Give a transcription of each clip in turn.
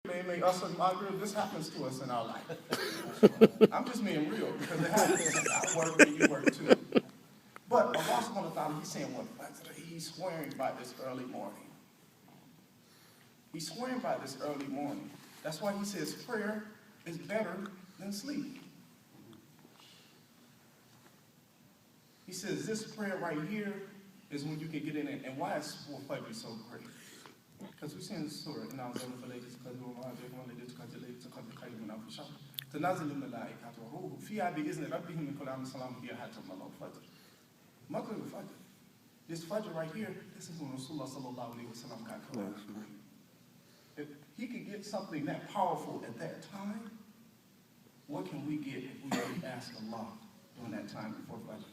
May us and Margaret, this happens to us in our life. I'm just being real because it happens. I work and you work too. But Allah subhanahu wa ta'ala, he's saying what? He's swearing by this early morning. He's swearing by this early morning. That's why he says prayer is better than sleep. He says this prayer right here is when you can get in it. And why is Fajr so great? Because we've seen this surah, تنازل الملائكة والروح فيها بإذن ربهم من كل أمر سلام هي حتى مطلع الفجر. Maghrib al-Fajr. This Fajr right here, this is when Rasulullah sallallahu alayhi wa sallam got killed. If he could get something that powerful at that time, what can we get if we really ask Allah during that time before Fajr?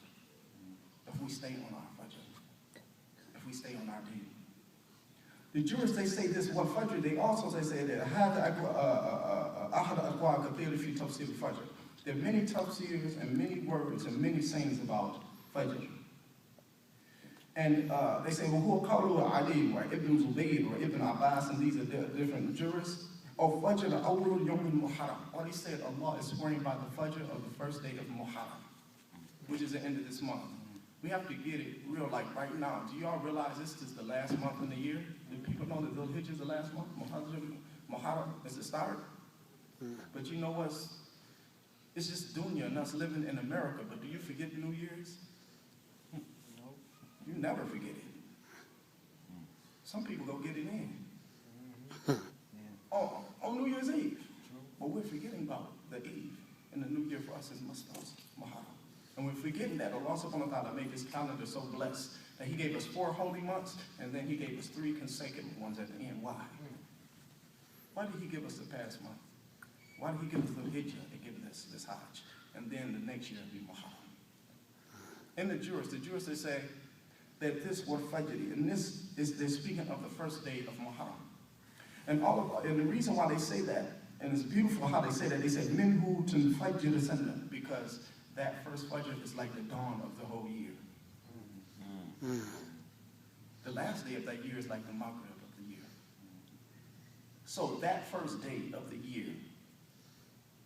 If we stay on our Fajr, if we stay on our deen. The jurists, they say this one Fajr, they also say that there are many tafsirs and many words and many sayings about Fajr. And they say, well, who are Ali or Ibn Zubayr or Ibn Abbas, and these are different jurists. Or Fajr al-Awwal Yawm al-Muharram. Or they said Allah is swearing by the Fajr of the first day of Muharram, which is the end of this month. We have to get it real, like right now. Do y'all realize this is the last month in the year? Do people know that Dhul Hijjah is the last month? Muharram is the start? But you know what's, it's just dunya and us living in America, but do you forget New Year's? You never forget it. Some people go get it in. On New Year's Eve. But we're forgetting about the Eve. And the new year for us is Muharram. And we're forgetting that Allah subhanahu wa ta'ala made this calendar so blessed that he gave us 4 holy months and then he gave us 3 consecutive ones at the end. Why? Why did he give us the past month? Why did he give us the Hijjah and give us this Hajj? And then the next year it'll be Muharram. And the jurists, they say that this word Fajr, and this is, they're speaking of the first day of Muharram. And the reason why they say that, and it's beautiful how they say that, they say, Minhu to Fajr Sanna, because that first Fajr is like the dawn of the whole year. The last day of that year is like the Maghrib of the year. So that first day of the year,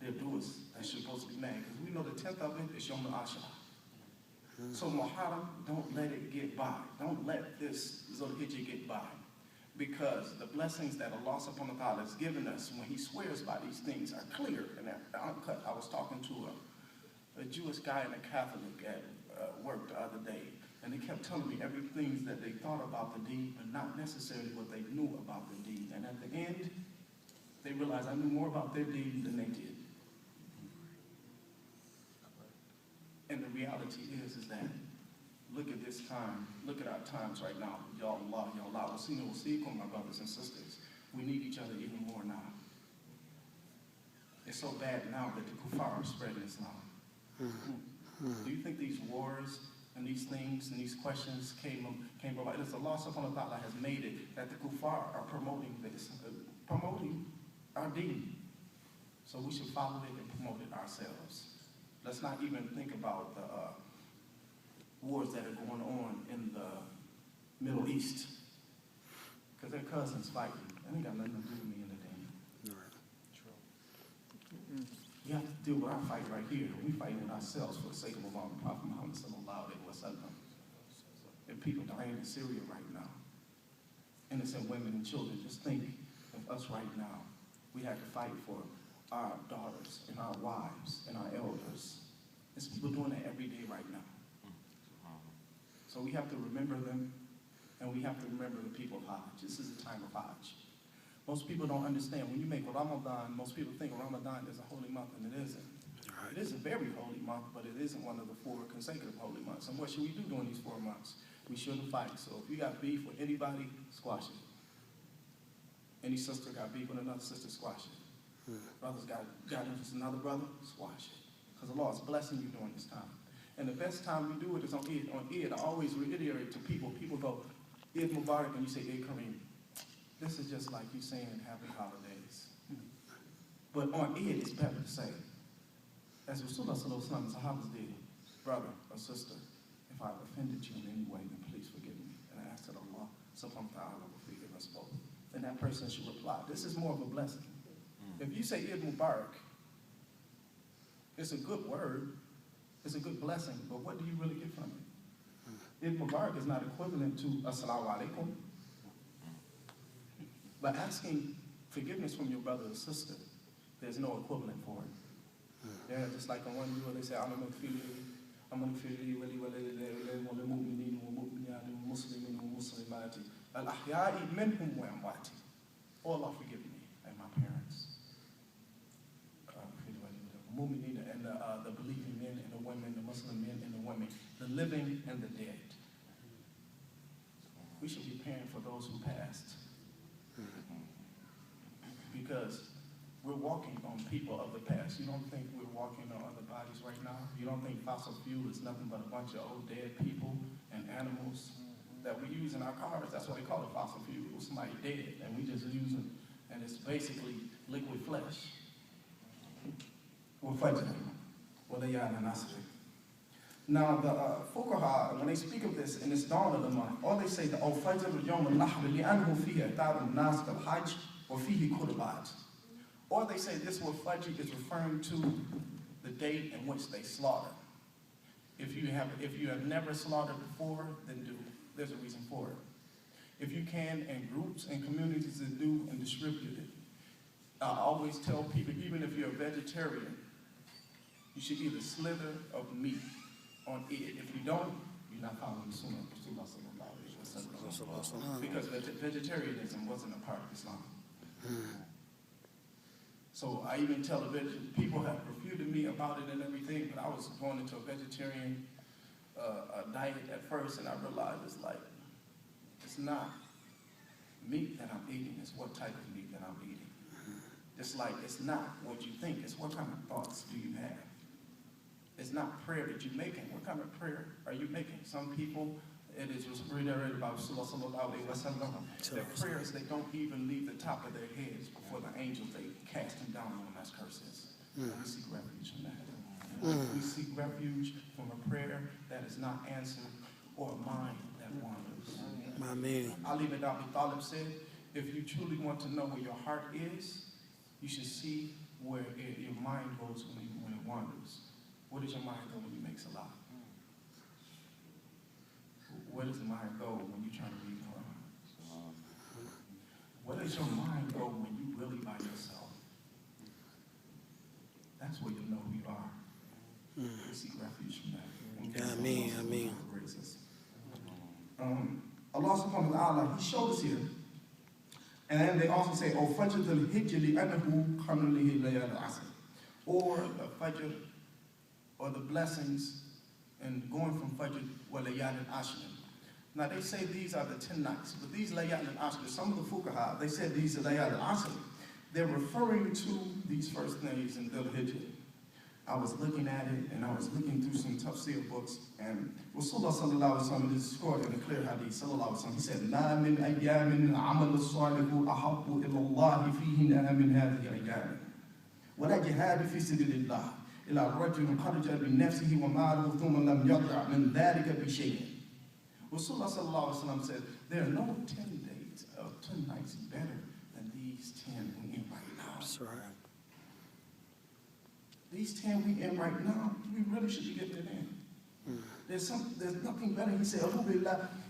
they'll do us, that's supposed to be mad, because we know the 10th of it is Yom Ashura. So Muharram, don't let it get by. Don't let this Dhul Hijjah get by. Because the blessings that Allah subhanahu wa ta'ala has given us when he swears by these things are clear and they're uncut. I was talking to a Jewish guy and a Catholic at work the other day, and they kept telling me everything that they thought about the deed, but not necessarily what they knew about the deed. And at the end, they realized I knew more about their deed than they did. And the reality is that, look at this time, look at our times right now. Ya Allah, Ya Allah, my brothers and sisters. We need each other even more now. It's so bad now that the kuffar are spreading Islam. Do you think these wars and these things and these questions came about? It's Allah subhanahu wa ta'ala has made it that the kuffar are promoting this, promoting our deen. So we should follow it and promote it ourselves. Let's not even think about the wars that are going on in the Middle East. Because they're cousins fighting. That ain't got nothing to do with me and the deen. You have to deal with our fight right here. We fighting with ourselves for the sake of Allah and Prophet Muhammad sallallahu alayhi wa sallam. And people dying in Syria right now. Innocent women and children. Just think of us right now. We had to fight for our daughters and our wives and our elders. There's people doing that every day right now. So we have to remember them, and we have to remember the people of Hajj. This is a time of Hajj. Most people don't understand. When you make Ramadan, most people think Ramadan is a holy month, and it isn't. Right. It is a very holy month, but it isn't one of the 4 consecutive holy months. And what should we do during these 4 months? We shouldn't fight. So if you got beef with anybody, squash it. Any sister got beef with another sister, squash it. Brothers got interest in another brother, squash it. Because Allah is blessing you during this time. And the best time we do it is on Eid. On Eid, I always reiterate to people, go, Eid Mubarak, and you say Eid Kareem. This is just like you saying happy holidays. But on Eid, it's better to say, as Rasulullah sallallahu alaihi wasallam, Sahabas did, brother or sister, if I've offended you in any way, then please forgive me. And I ask that Allah subhanahu wa ta'ala will forgive us both. Then that person should reply, this is more of a blessing. If you say Eid Mubarak, it's a good word, it's a good blessing, but what do you really get from it? Eid Mubarak is not equivalent to Assalamu alaikum. But asking forgiveness from your brother or sister, there's no equivalent for it. Yeah, just like on one view they say, I'm going to feel oh, Allah forgive me and my parents. And the believing men and the women, the Muslim men and the women, the living and the dead. We should be praying for those who passed. Because we're walking on people of the past. You don't think we're walking on other bodies right now? You don't think fossil fuel is nothing but a bunch of old dead people and animals that we use in our cars? That's why they call it fossil fuel. It was somebody dead, and we just use it, and it's basically liquid flesh. Now, the fuqaha, when they speak of this in this dawn of the month, all they say, the al-fajr al-yawm al-nahr li'anhu fihi i'tad al-nas kal-hajj wa fihi qurbat. Or they say this word fajr is referring to the date in which they slaughtered. If you have never slaughtered before, then do. There's a reason for it. If you can, in groups and communities that do and distribute it. I always tell people, even if you're a vegetarian, you should eat a slither of meat on it. If you don't, you're not following the Sunnah of Rasulullah. Because vegetarianism wasn't a part of Islam. So I even tell people have refuted me about it and everything, but I was going into a vegetarian diet at first, and I realized it's not meat that I'm eating, it's what type of meat that I'm eating. It's like, it's not what you think, it's what kind of thoughts do you have. It's not prayer that you're making. What kind of prayer are you making? Some people, it is reiterated about their prayers, they don't even leave the top of their heads before the angels, they cast them down on them as curses. We seek refuge from that. We seek refuge from a prayer that is not answered or a mind that wanders. Ali ibn Abi Talib said, if you truly want to know where your heart is, you should see where your mind goes when it wanders. Where does your mind go when you make salah? Where does the mind go when you're trying to read Quran? Where does your mind go when you really by yourself? That's where you know who you are. We seek refuge from that. Ameen. Allah subhanahu wa ta'ala, He showed us here. And then they also say, "Oh, Fajr al-Hijr li'annahu khamlihi layal asr," or the Fajr, or the blessings, and going from Fajr wa layal al-ashr. Now they say these are the 10 nights, but these layal al-ashr, some of the fuqaha, they said these are layal al-ashr. They're referring to these first days in Dhul Hijr. I was looking at it, and I was looking through some tafsir books, and Rasulullah sallallahu alaihi wasallam, this is quoted in a clear hadith, sallallahu alaihi wasallam, he said, "La min ayyamin amal as-salihu ahabbu ila Allah fihinna min hadhihi ayyam. Wa la jihad fi sabilillah ila rajulin kharaja bi nafsihi wa malihi thumma lam yadra' min dhalika bi shay'in." Rasulullah sallallahu alaihi wasallam said, there are no 10 days of 10 nights better than these 10 we in right now. That's right. These 10 we in right now, we really should be getting it in. There's nothing better. He said,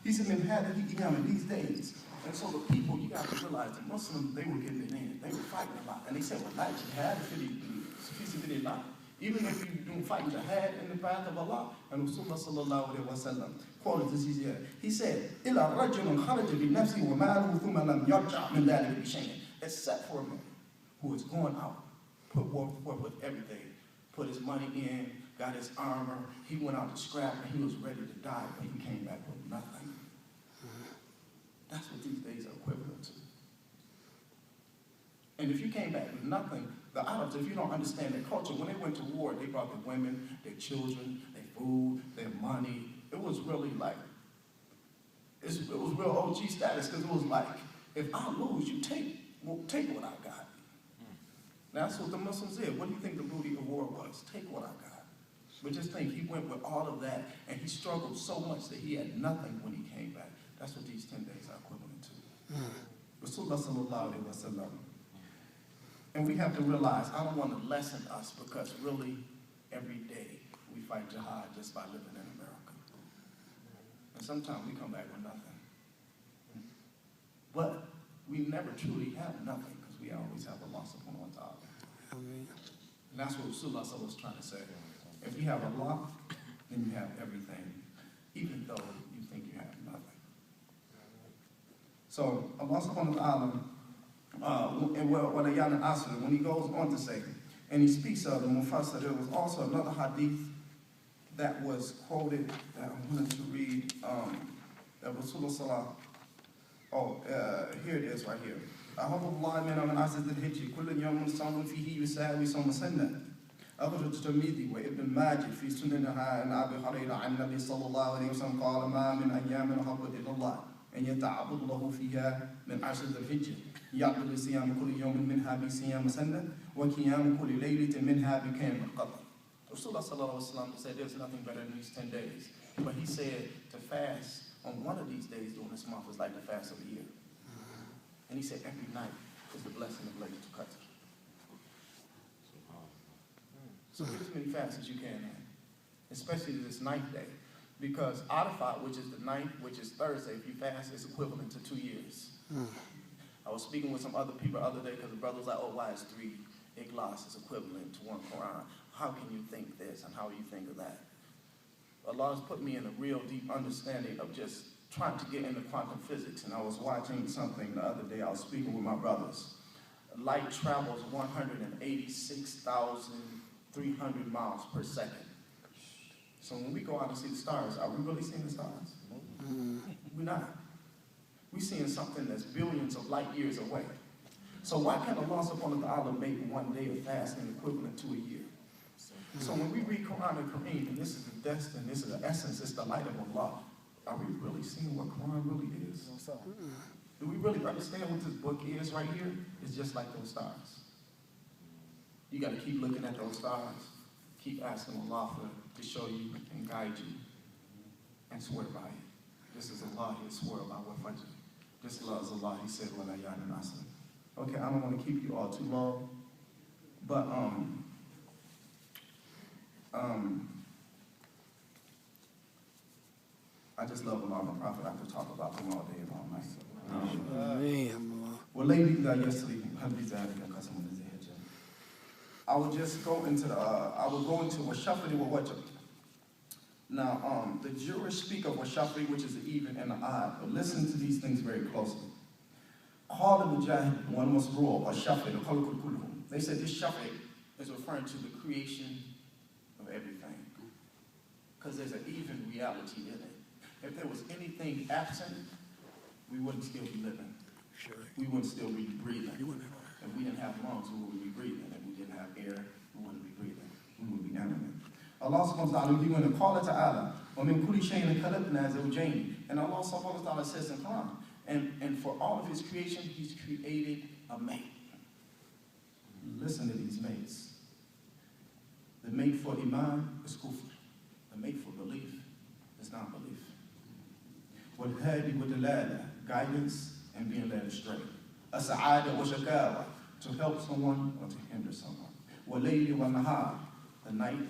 he said, in these days. And so the people, you got to realize, the Muslims, they were getting it in. They were fighting a lot. And they said, well, jihad, even if you don't fight jihad in the path of Allah. And Rasulullah sallallahu alayhi wa sallam quoted this here. He said, إِلَا رَجُلٌ خَرَجَ بِنَفْسِهِ وَمَالُهُ ثُمَّ لَمْ يَرْجَعْ مِنْ ذَلِكَ بِشَيْءٍ. Except for a man who is going out, put work with everything, put his money in, got his armor, he went out to scrap, and he was ready to die, but he came back with nothing. That's what these days are equivalent to. And if you came back with nothing, the Arabs, if you don't understand their culture, when they went to war, they brought their women, their children, their food, their money. It was really like, it was real OG status, because it was like, if I lose, you take what I got. That's what the Muslims did. What do you think the booty of war was? Take what I got. But just think, he went with all of that, and he struggled so much that he had nothing when he came back. That's what these 10 days are equivalent to. Rasulullah sallallahu alayhi wa sallam. And we have to realize, I don't want to lessen us because really every day we fight jihad just by living in America. And sometimes we come back with nothing. But we never truly have nothing because we always have Allah subhanahu wa ta'ala. And that's what Rasulullah was trying to say. If you have Allah, then you have everything, even though you think you have nothing. So Allah subhanahu wa ta'ala, when he goes on to say, and he speaks of the Mufassir, there was also another hadith that was quoted that I wanted to read, that Rasulullah here it is right here. أحب الله من عزة الحج كل يوم صام فيه يساوي صوم سنة. أخرج الترمذي وابن ماجه في سننها عن أبي هريرة عن النبي صلى الله عليه وسلم قال ما من أيام أحب إلى الله أن يتعبد له فيها من عشر الحجة يعبد صيام كل يوم منها بصيام سنة وقيام كل ليلة منها بقيام القدر. Rasulullah sallallahu alaihi wasallam said there's nothing better than these 10 days. But he said to fast on one of these days during this month was like the fast of a year. And he said every night is the blessing of Laylatul Qadr. So get as many fasts as you can in, especially this ninth day. Because Arafat, which is the ninth, which is Thursday, if you fast, is equivalent to 2 years. I was speaking with some other people the other day because the brother was like, oh, why is 3 Ikhlas is equivalent to 1 Quran? How can you think this and how do you think of that? Allah has put me in a real deep understanding of just trying to get into quantum physics. And I was watching something the other day. I was speaking with my brothers. Light travels 186,300 miles per second. So when we go out and see the stars, are we really seeing the stars? We're not. We're seeing something that's billions of light years away. So why can't Allah subhanahu wa ta'ala make 1 day of fasting equivalent to a year? So when we read Quran and Kareem, and this is the destiny, this is the essence, it's the light of Allah, are we really seeing what Quran really is? Do we really understand what this book is right here? It's just like those stars. You got to keep looking at those stars, keep asking Allah to show you and guide you, and swear by it. This is Allah, He swore by what Fajr. This love is Allah, He said, "Wala yana nasa." Okay, I don't want to keep you all too long, but I just love Allah and the Prophet. I could talk about them all day and all night. Well, ladies, I would just go into Washafri wa Wajab. Now, the Jewish speak of Washafri, which is the even and the odd, but listen to these things very closely. They said this Shafri is referring to the creation of everything. Because there's an even reality in it. If there was anything absent, we wouldn't still be living. Sure. We wouldn't still be breathing. If we didn't have lungs, we wouldn't be breathing. If we didn't have air, we wouldn't be breathing. We would be animate. Allah subhanahu wa ta'ala, He went to call it ta'ala. وَمِن كُلِّ شَيْءٍ خَلَقْنَا زَوْجَيْنِ. And Allah subhanahu wa ta'ala says in Quran, and for all of His creation, He's created a mate. Listen to these mates. The mate for iman is kufr. The mate for belief is non-belief. وَالْهَادِ وَالدَّلَالَةِ, guidance and being led astray. أَسَعَادَ وَشَكَاوَةِ, to help someone or to hinder someone. وَاللَّيْلِ وَالنَّهَارِ, the night